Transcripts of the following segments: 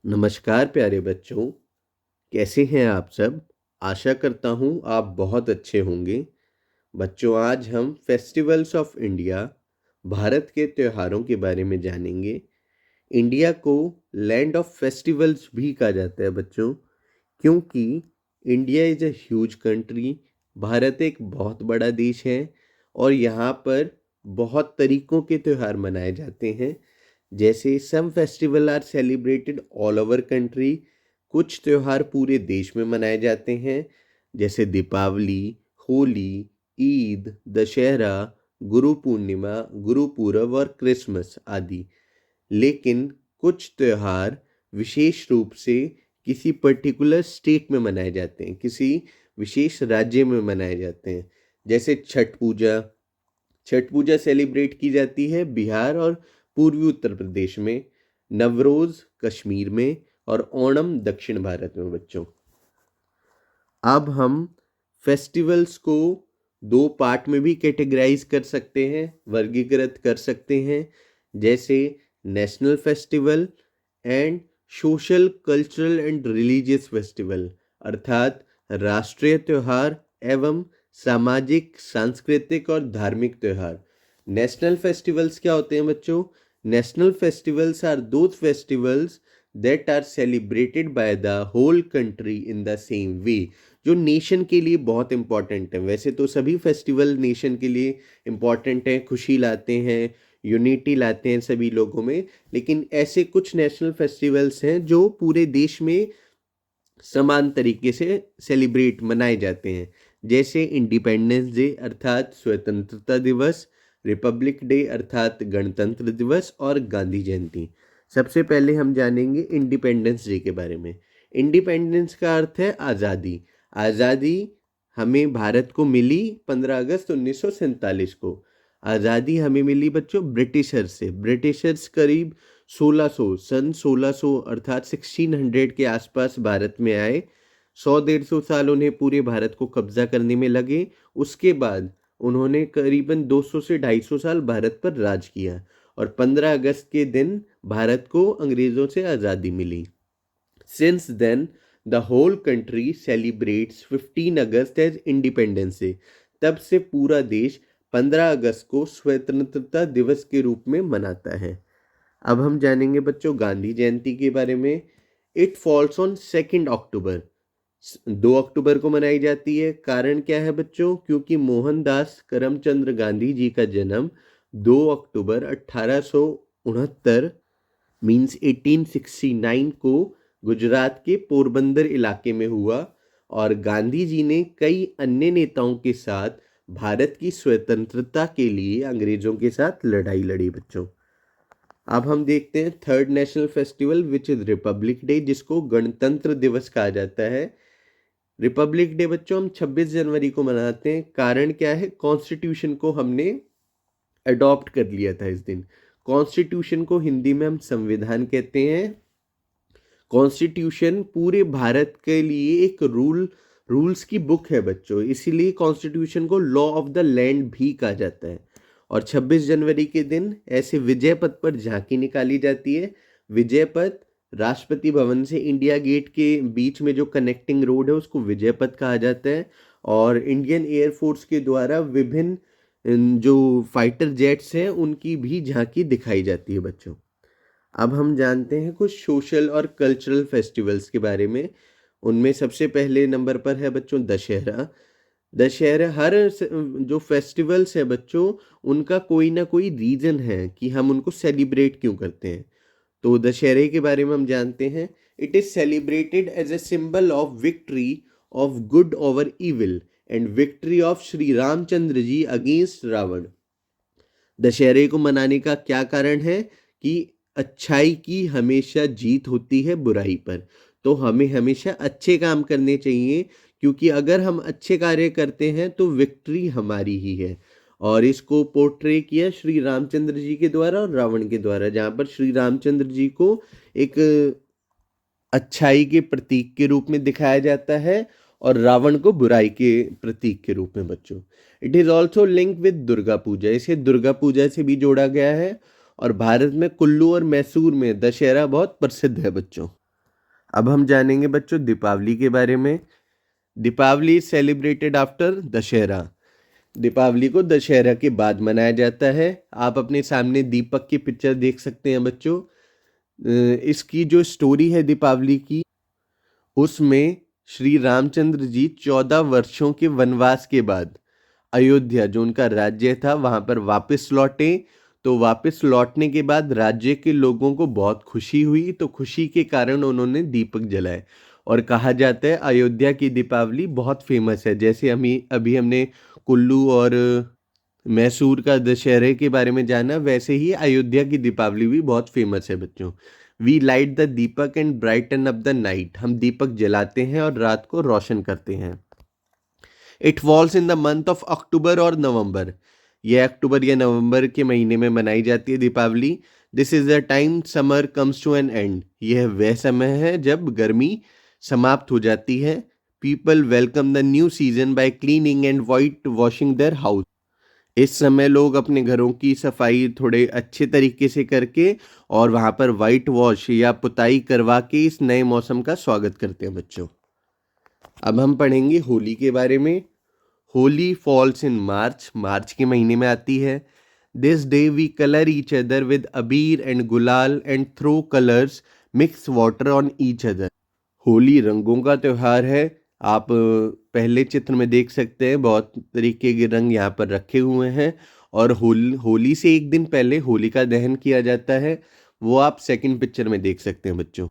नमस्कार प्यारे बच्चों, कैसे हैं आप सब? आशा करता हूँ आप बहुत अच्छे होंगे। बच्चों, आज हम फेस्टिवल्स ऑफ इंडिया, भारत के त्योहारों के बारे में जानेंगे। इंडिया को लैंड ऑफ फेस्टिवल्स भी कहा जाता है बच्चों, क्योंकि India is a huge country. Bharat एक बहुत बड़ा देश है और यहाँ पर बहुत तरीक़ों के त्यौहार मनाए जाते हैं। जैसे some festival are celebrated all over country, कुछ त्यौहार पूरे देश में मनाए जाते हैं, जैसे दीपावली, होली, ईद, दशहरा, गुरु पूर्णिमा, गुरुपूरब और क्रिसमस आदि। लेकिन कुछ त्यौहार विशेष रूप से किसी पर्टिकुलर स्टेट में मनाए जाते हैं, किसी विशेष राज्य में मनाए जाते हैं। जैसे छठ पूजा सेलिब्रेट की जाती है बिहार और पूर्वी उत्तर प्रदेश में, नवरोज़ कश्मीर में और ओणम दक्षिण भारत में बच्चों। अब हम फेस्टिवल्स को दो पार्ट में भी कैटेगराइज कर सकते हैं, वर्गीकृत कर सकते हैं, जैसे national festival and social cultural and religious festival, अर्थात राष्ट्रीय त्यौहार एवं सामाजिक, सांस्कृतिक और धार्मिक त्यौहार। नेशनल फेस्टिवल्स क्या होते हैं बच्चों? National festivals are those festivals that are celebrated by the whole country in the same way, जो नेशन के लिए बहुत इंपॉर्टेंट है। वैसे तो सभी फेस्टिवल नेशन के लिए इंपॉर्टेंट हैं, खुशी लाते हैं, यूनिटी लाते हैं सभी लोगों में, लेकिन ऐसे कुछ नेशनल फेस्टिवल्स हैं जो पूरे देश में समान तरीके से सेलिब्रेट मनाए जाते हैं। जैसे इंडिपेंडेंस डे अर्थात स्वतंत्रता दिवस, रिपब्लिक डे अर्थात गणतंत्र दिवस और गांधी जयंती। सबसे पहले हम जानेंगे इंडिपेंडेंस डे के बारे में। इंडिपेंडेंस का अर्थ है आज़ादी। आज़ादी हमें भारत को मिली 15 अगस्त 1947 को। आज़ादी हमें मिली बच्चों ब्रिटिशर्स से। ब्रिटिशर्स करीब 1600 अर्थात 1600 के आसपास भारत में आए। 100-150 साल उन्हें पूरे भारत को कब्जा करने में लगे। उसके बाद उन्होंने करीबन 200 से 250 साल भारत पर राज किया और 15 अगस्त के दिन भारत को अंग्रेज़ों से आज़ादी मिली। Since then the whole country celebrates 15 August as independence day. तब से पूरा देश 15 अगस्त को स्वतंत्रता दिवस के रूप में मनाता है। अब हम जानेंगे बच्चों गांधी जयंती के बारे में। इट फॉल्स ऑन 2 अक्टूबर। 2 अक्टूबर को मनाई जाती है। कारण क्या है बच्चों? क्योंकि मोहनदास करमचंद गांधी जी का जन्म 2 अक्टूबर 1869 मीन्स 1869 को गुजरात के पोरबंदर इलाके में हुआ और गांधी जी ने कई अन्य नेताओं के साथ भारत की स्वतंत्रता के लिए अंग्रेजों के साथ लड़ाई लड़ी बच्चों। अब हम देखते हैं third national festival which is Republic day, जिसको गणतंत्र दिवस कहा जाता है। रिपब्लिक डे बच्चों हम 26 जनवरी को मनाते हैं। कारण क्या है? कॉन्स्टिट्यूशन को हमने अडॉप्ट कर लिया था इस दिन। कॉन्स्टिट्यूशन को हिंदी में हम संविधान कहते हैं। कॉन्स्टिट्यूशन पूरे भारत के लिए एक रूल्स की बुक है बच्चों, इसीलिए कॉन्स्टिट्यूशन को लॉ ऑफ द लैंड भी कहा जाता है। और 26 जनवरी के दिन ऐसे विजय पथ पर झांकी निकाली जाती है। विजय पथ राष्ट्रपति भवन से इंडिया गेट के बीच में जो कनेक्टिंग रोड है उसको विजय पथ कहा जाता है। और इंडियन एयरफोर्स के द्वारा विभिन्न जो फाइटर जेट्स हैं उनकी भी झांकी दिखाई जाती है बच्चों। अब हम जानते हैं कुछ सोशल और कल्चरल फेस्टिवल्स के बारे में। उनमें सबसे पहले नंबर पर है बच्चों दशहरा। दशहरा जो फेस्टिवल्स है बच्चों, उनका कोई ना कोई रीज़न है कि हम उनको सेलिब्रेट क्यों करते हैं। तो दशहरे के बारे में हम जानते हैं। It is celebrated as a symbol of victory of good over evil and victory of Shri Ramchandra ji against Ravan. दशहरे को मनाने का क्या कारण है? कि अच्छाई की हमेशा जीत होती है बुराई पर। तो हमें हमेशा अच्छे काम करने चाहिए, क्योंकि अगर हम अच्छे कार्य करते हैं तो विक्ट्री हमारी ही है। और इसको पोर्ट्रे किया श्री रामचंद्र जी के द्वारा और रावण के द्वारा, जहाँ पर श्री रामचंद्र जी को एक अच्छाई के प्रतीक के रूप में दिखाया जाता है और रावण को बुराई के प्रतीक के रूप में बच्चों। It is also link with Durga Puja. इसे दुर्गा पूजा से भी जोड़ा गया है। और भारत में कुल्लू और मैसूर में दशहरा बहुत प्रसिद्ध है बच्चों। अब हम जानेंगे बच्चों दीपावली के बारे में। Deepawali is celebrated after Dussehra. Deepawali को दशहरा के बाद मनाया जाता है। आप अपने सामने दीपक की पिक्चर देख सकते हैं बच्चों। इसकी जो स्टोरी है दीपावली की, उसमें श्री रामचंद्र जी 14 वर्षों के वनवास के बाद अयोध्या, जो उनका राज्य था, वहां पर वापस लौटे। तो वापस लौटने के बाद राज्य के लोगों को बहुत खुशी हुई, तो खुशी के कारण उन्होंने दीपक जलाए। और कहा जाता है अयोध्या की दीपावली बहुत फेमस है। जैसे अभी हमने कुल्लू और मैसूर का दशहरे के बारे में जाना, वैसे ही अयोध्या की दीपावली भी बहुत फेमस है बच्चों। We light the deepak and brighten up the night. हम दीपक जलाते हैं और रात को रोशन करते हैं। It falls in the month of October और नवंबर। यह अक्टूबर या नवंबर के महीने में मनाई जाती है Deepawali. This is the time summer comes to an end. यह वह समय है जब गर्मी समाप्त हो जाती है। People welcome the new season by cleaning and white washing their house. इस समय लोग अपने घरों की सफाई थोड़े अच्छे तरीके से करके और वहाँ पर वाइट वॉश या पुताई करवा के इस नए मौसम का स्वागत करते हैं बच्चों। अब हम पढ़ेंगे होली के बारे में। होली फॉल्स इन मार्च। मार्च के महीने में आती है। This day we colour each other with abir and gulal and throw colours mix water on each other. Holi रंगों का त्यौहार है। आप पहले चित्र में देख सकते हैं, बहुत तरीके के रंग यहाँ पर रखे हुए हैं। और होली से एक दिन पहले होलिका दहन किया जाता है, वो आप सेकंड पिक्चर में देख सकते हैं बच्चों।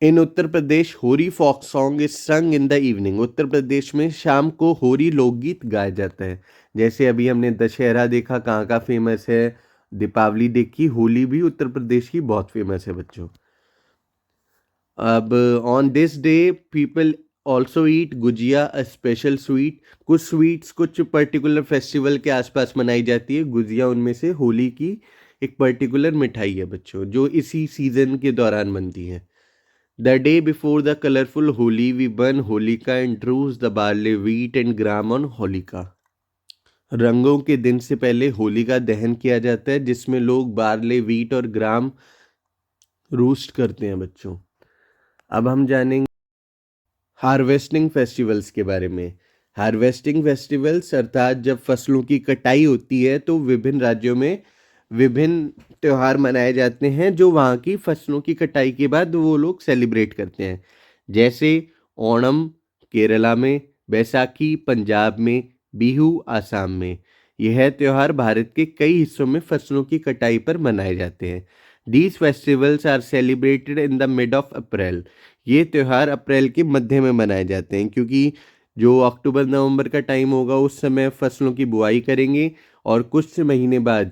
इन उत्तर प्रदेश होरी फोक सॉन्ग इज संग in the evening. Uttar Pradesh में शाम को होरी लोकगीत गाया जाता है। जैसे अभी हमने दशहरा देखा कहाँ का फेमस है, दीपावली देखी, होली भी उत्तर प्रदेश की बहुत फेमस है बच्चों। अब on this day people also eat gujiya, a special sweet. कुछ स्वीट्स कुछ पर्टिकुलर फेस्टिवल के आसपास मनाई जाती है। गुजिया उनमें से होली की एक पर्टिकुलर मिठाई है बच्चों, जो इसी सीजन के दौरान बनती है। The day before the colorful Holi, we burn Holika and roast the barley, wheat and gram on Holika. रंगों के दिन से पहले होलिका दहन किया जाता है, जिसमें लोग बार्ले, व्हीट और ग्राम रोस्ट करते हैं बच्चों। अब हम जानेंगे हार्वेस्टिंग फेस्टिवल्स के बारे में। हार्वेस्टिंग फेस्टिवल्स अर्थात जब फसलों की कटाई होती है तो विभिन्न राज्यों में विभिन्न त्यौहार मनाए जाते हैं, जो वहाँ की फसलों की कटाई के बाद वो लोग सेलिब्रेट करते हैं। जैसे ओणम केरला में, बैसाखी पंजाब में, बिहू आसाम में। यह त्यौहार भारत के कई हिस्सों में फसलों की कटाई पर मनाए जाते हैं। These festivals are celebrated in the mid of April. ये त्यौहार अप्रैल के मध्य में मनाए जाते हैं, क्योंकि जो अक्टूबर नवंबर का टाइम होगा उस समय फसलों की बुआई करेंगे और कुछ महीने बाद,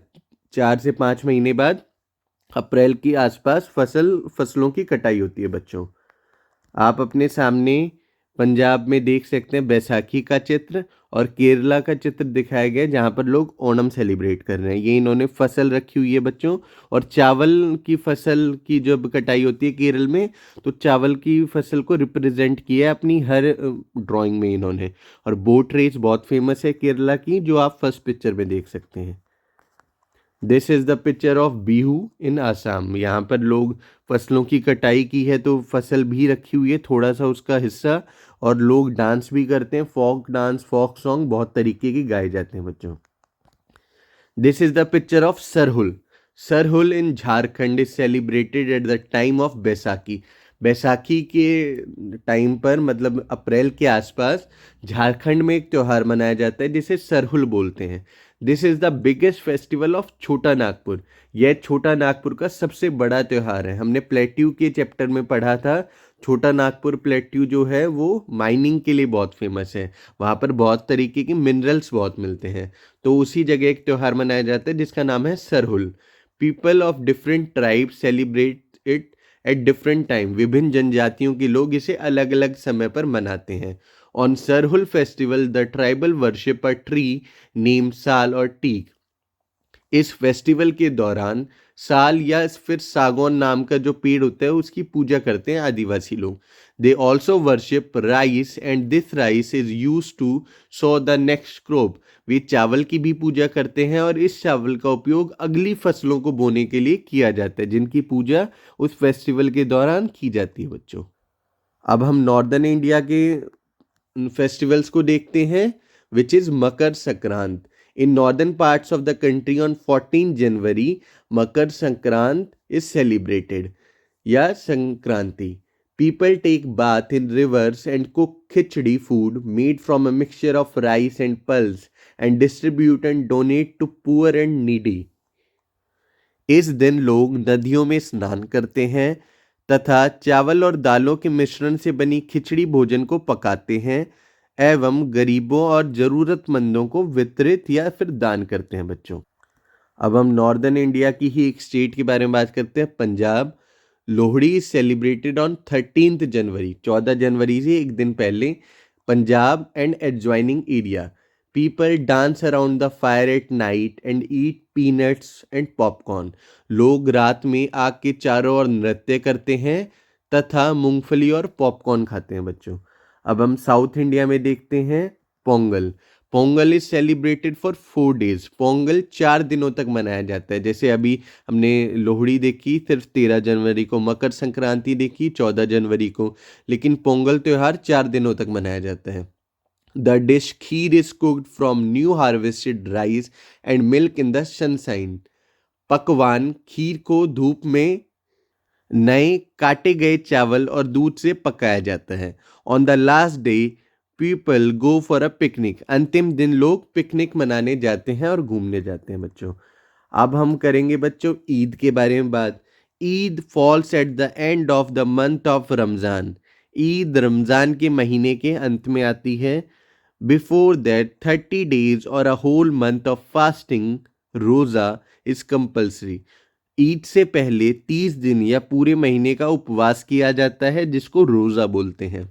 4 से 5 महीने बाद, अप्रैल के आसपास फसलों की कटाई होती है बच्चों। आप अपने सामने पंजाब में देख सकते हैं बैसाखी का चित्र और केरला का चित्र दिखाया गया, जहाँ पर लोग ओणम सेलिब्रेट कर रहे हैं। ये इन्होंने फसल रखी हुई है बच्चों। और चावल की फसल की जब कटाई होती है केरल में, तो चावल की फसल को रिप्रेजेंट किया है अपनी हर ड्राइंग में इन्होंने। और बोट रेस बहुत फेमस है केरला की, जो आप फर्स्ट पिक्चर में देख सकते हैं। This is the picture of Bihu in Assam. यहाँ पर लोग फसलों की कटाई की है तो फसल भी रखी हुई है, थोड़ा सा उसका हिस्सा, और लोग डांस भी करते हैं। फोक डांस, फोक सॉन्ग बहुत तरीके के गाए जाते हैं बच्चों। This is the picture of Sarhul. Sarhul in Jharkhand is celebrated at the time of Baisakhi. Baisakhi के टाइम पर, मतलब अप्रैल के आसपास, झारखंड में एक त्यौहार मनाया जाता है जिसे सरहुल बोलते हैं। This is the biggest festival of छोटा नागपुर। यह छोटा नागपुर का सबसे बड़ा त्यौहार है। हमने प्लेट्यू के चैप्टर में पढ़ा था। छोटा नागपुर प्लेट्यू जो है वो माइनिंग के लिए बहुत फेमस है। वहाँ पर बहुत तरीके के मिनरल्स बहुत मिलते हैं। तो उसी जगह एक त्यौहार मनाया जाता है जिसका नाम है Sarhul. People of different tribe celebrate it at different time. विभिन्न जनजातियों के लोग इसे अलग अलग समय पर मनाते हैं। On Sarhul festival the tribal worship a tree name साल और टीक। इस फेस्टिवल के दौरान साल या फिर सागौन नाम का जो पेड़ होता है उसकी पूजा करते हैं आदिवासी लोग। They also worship rice and this rice is use to sow the next crop. वे चावल की भी पूजा करते हैं और इस चावल का उपयोग अगली फसलों को बोने के लिए किया जाता है, जिनकी पूजा उस फेस्टिवल के दौरान की जाती है बच्चों। अब हम नॉर्दर्न इंडिया के फेस्टिवल्स को देखते हैं, which is Makar Sankrant. In northern parts of the country on 14 January Makar Sankrant is celebrated या Sankranti. People take bath in rivers and cook khichdi food made from a mixture of rice and pulse and distribute and donate to poor and needy. इस दिन लोग नदियों में स्नान करते हैं तथा चावल और दालों के मिश्रण से बनी खिचड़ी भोजन को पकाते हैं एवं गरीबों और ज़रूरतमंदों को वितरित या फिर दान करते हैं बच्चों। अब हम नॉर्दर्न इंडिया की ही एक स्टेट के बारे में बात करते हैं, Punjab. Lohri is celebrated on 13 जनवरी, 14 जनवरी से एक दिन पहले। Punjab and adjoining area people dance around the fire at night and eat peanuts and popcorn. लोग रात में आग के चारों ओर नृत्य करते हैं तथा मूंगफली और पॉपकॉर्न खाते हैं बच्चों। अब हम साउथ इंडिया में देखते हैं Pongal. Pongal is celebrated for 4 days। Pongal 4 दिनों तक मनाया जाता है। जैसे अभी हमने लोहड़ी देखी सिर्फ 13 जनवरी को, मकर संक्रांति देखी 14 जनवरी को, लेकिन पोंगल त्यौहार 4 दिनों तक मनाया जाता है। The dish kheer is cooked from new harvested rice and milk in the sunshine. पकवान खीर को धूप में नए काटे गए चावल और दूध से पकाया जाता है। On the last day people go for a picnic. अंतिम दिन लोग पिकनिक मनाने जाते हैं और घूमने जाते हैं बच्चों। अब हम करेंगे बच्चों ईद के बारे में बात। Eid falls at the end of the month of Ramzan. Eid Ramzan के महीने के अंत में आती है। बिफोर दैट 30 days और a whole month of fasting roza is compulsory. Eid से पहले 30 दिन या पूरे महीने का उपवास किया जाता है, जिसको रोज़ा बोलते हैं।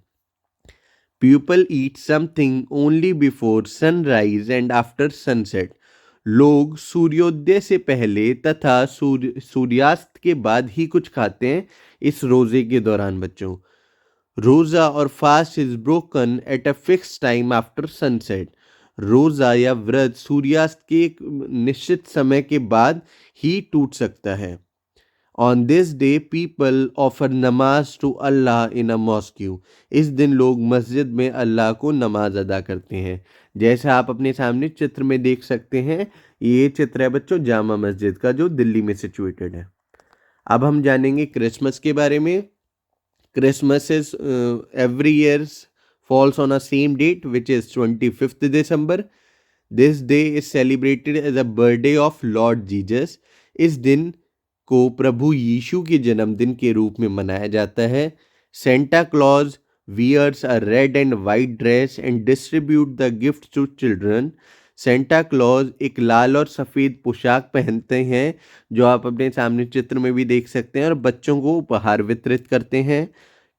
People eat something only before sunrise and after sunset. लोग सूर्योदय से पहले तथा सूर्यास्त के बाद ही कुछ खाते हैं इस रोज़े के दौरान बच्चों। रोज़ा और fast is broken at a fix time after sunset. रोज़ा या व्रत सूर्यास्त के एक निश्चित समय के बाद ही टूट सकता है। On this day people offer namaz to Allah in a mosque. इस दिन लोग मस्जिद में अल्लाह को नमाज अदा करते हैं। जैसा आप अपने सामने चित्र में देख सकते हैं, ये चित्र है बच्चों जामा मस्जिद का, जो दिल्ली में सिचुएटेड है। अब हम जानेंगे क्रिसमस के बारे में। Christmas is every year falls on a same date, which is 25th December. This day is celebrated as a birthday of Lord Jesus. इस दिन को प्रभु यीशु के जन्मदिन के रूप में मनाया जाता है। Santa Claus wears a red and white dress and distribute the gifts to children. Santa Claus एक लाल और सफ़ेद पोशाक पहनते हैं, जो आप अपने सामने चित्र में भी देख सकते हैं, और बच्चों को उपहार वितरित करते हैं।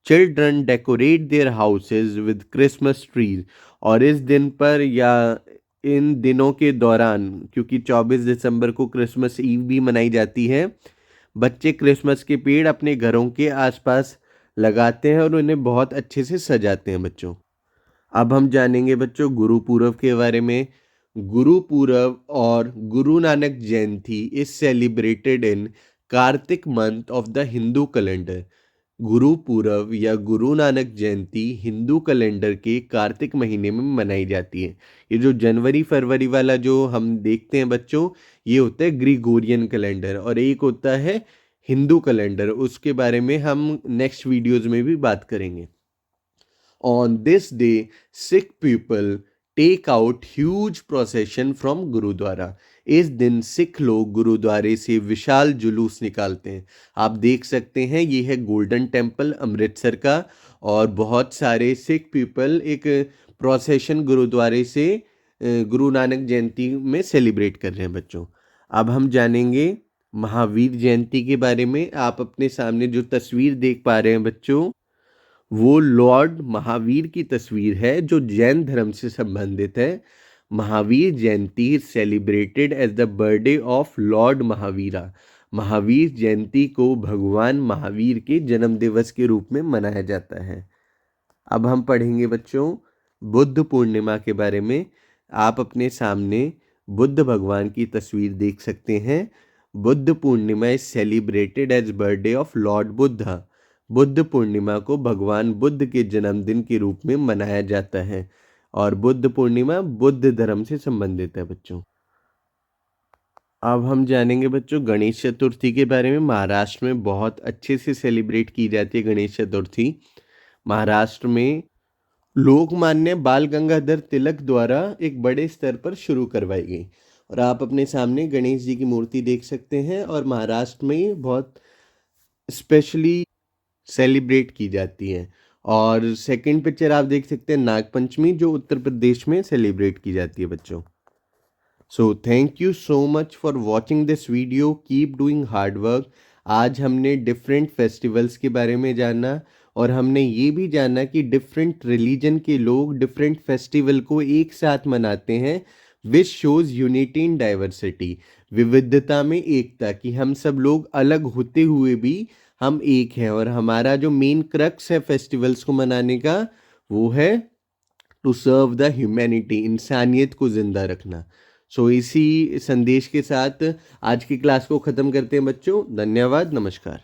Children decorate their houses with Christmas trees. और इस दिन पर या इन दिनों के दौरान, क्योंकि 24 दिसंबर को क्रिसमस ईव भी मनाई जाती है, बच्चे क्रिसमस के पेड़ अपने घरों के आसपास लगाते हैं और उन्हें बहुत अच्छे से सजाते हैं बच्चों। अब हम जानेंगे बच्चों गुरु पूरब के बारे में। गुरु पूरब और Guru Nanak Jayanti is celebrated in Kartik month of the Hindu calendar. Guru Purab या गुरु नानक जयंती हिंदू कैलेंडर के कार्तिक महीने में मनाई जाती है। ये जो जनवरी फरवरी वाला जो हम देखते हैं बच्चों, ये होता है ग्रिगोरियन कैलेंडर, और एक होता है हिंदू कैलेंडर। उसके बारे में हम नेक्स्ट वीडियोज में भी बात करेंगे। On this day, Sikh people take out huge procession from gurdwara. इस दिन सिख लोग गुरुद्वारे से विशाल जुलूस निकालते हैं। आप देख सकते हैं, ये है गोल्डन टेम्पल अमृतसर का, और बहुत सारे सिख पीपल एक प्रोसेशन गुरुद्वारे से गुरु नानक जयंती में सेलिब्रेट कर रहे हैं बच्चों। अब हम जानेंगे महावीर जयंती के बारे में। आप अपने सामने जो तस्वीर देख पा रहे हैं बच्चों, वो लॉर्ड महावीर की तस्वीर है, जो जैन धर्म से संबंधित है। Mahavir Jayanti celebrated as the birthday of Lord Mahavira. Mahavir Jayanti को भगवान महावीर के जन्म दिवस के रूप में मनाया जाता है। अब हम पढ़ेंगे बच्चों बुद्ध पूर्णिमा के बारे में। आप अपने सामने बुद्ध भगवान की तस्वीर देख सकते हैं। Buddha Purnima is celebrated as birthday of Lord Buddha. Buddha Purnima को भगवान बुद्ध के जन्मदिन के रूप में मनाया जाता है और बुद्ध पूर्णिमा बुद्ध धर्म से संबंधित है बच्चों। अब हम जानेंगे बच्चों गणेश चतुर्थी के बारे में। महाराष्ट्र में बहुत अच्छे से सेलिब्रेट की जाती है गणेश चतुर्थी। महाराष्ट्र में लोकमान्य बाल गंगाधर तिलक द्वारा एक बड़े स्तर पर शुरू करवाई गई और आप अपने सामने गणेश जी की मूर्ति देख सकते हैं और महाराष्ट्र में बहुत स्पेशली सेलिब्रेट की जाती है। और सेकंड पिक्चर आप देख सकते हैं नागपंचमी जो उत्तर प्रदेश में सेलिब्रेट की जाती है बच्चों। So thank you so much for watching this video, keep doing hard work. आज हमने डिफरेंट फेस्टिवल्स के बारे में जाना और हमने ये भी जाना कि डिफरेंट रिलीजन के लोग डिफरेंट फेस्टिवल को एक साथ मनाते हैं, which shows unity in diversity, विविधता में एकता, कि हम सब लोग अलग होते हुए भी हम एक हैं। और हमारा जो मेन क्रक्स है फेस्टिवल्स को मनाने का वो है टू सर्व द ह्यूमैनिटी, इंसानियत को जिंदा रखना। सो इसी संदेश के साथ आज की क्लास को ख़त्म करते हैं बच्चों। धन्यवाद, नमस्कार।